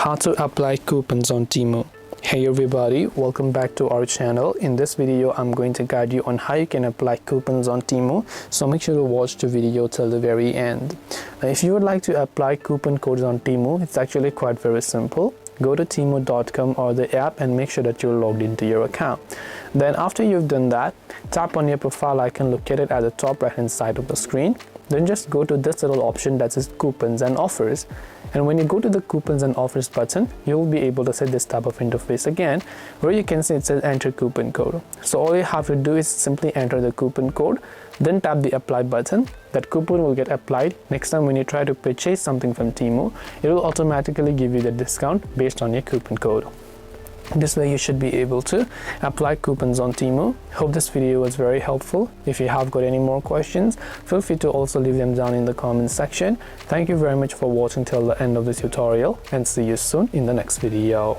How to apply coupons on Temu. Hey everybody, welcome back to our channel. In this video I'm going to guide you on how you can apply coupons on Temu, so make sure to watch the video till the very end. Now, if you would like to apply coupon codes on Temu, it's actually quite very simple. Go to temu.com or the app and make sure that you're logged into your account. Then after you've done that, tap on your profile icon located at the top right hand side of the screen. Then just go to this little option that says coupons and offers, and when you go to the coupons and offers button, you will be able to see this type of interface again, where you can see it says enter coupon code. So all you have to do is simply enter the coupon code, then tap the apply button. That coupon will get applied. Next time when you try to purchase something from Temu, it will automatically give you the discount based on your coupon code. This way you should be able to apply coupons on Temu. Hope this video was very helpful. If you have got any more questions, feel free to also leave them down in the comment section. Thank you very much for watching till the end of this tutorial, and see you soon in the next video.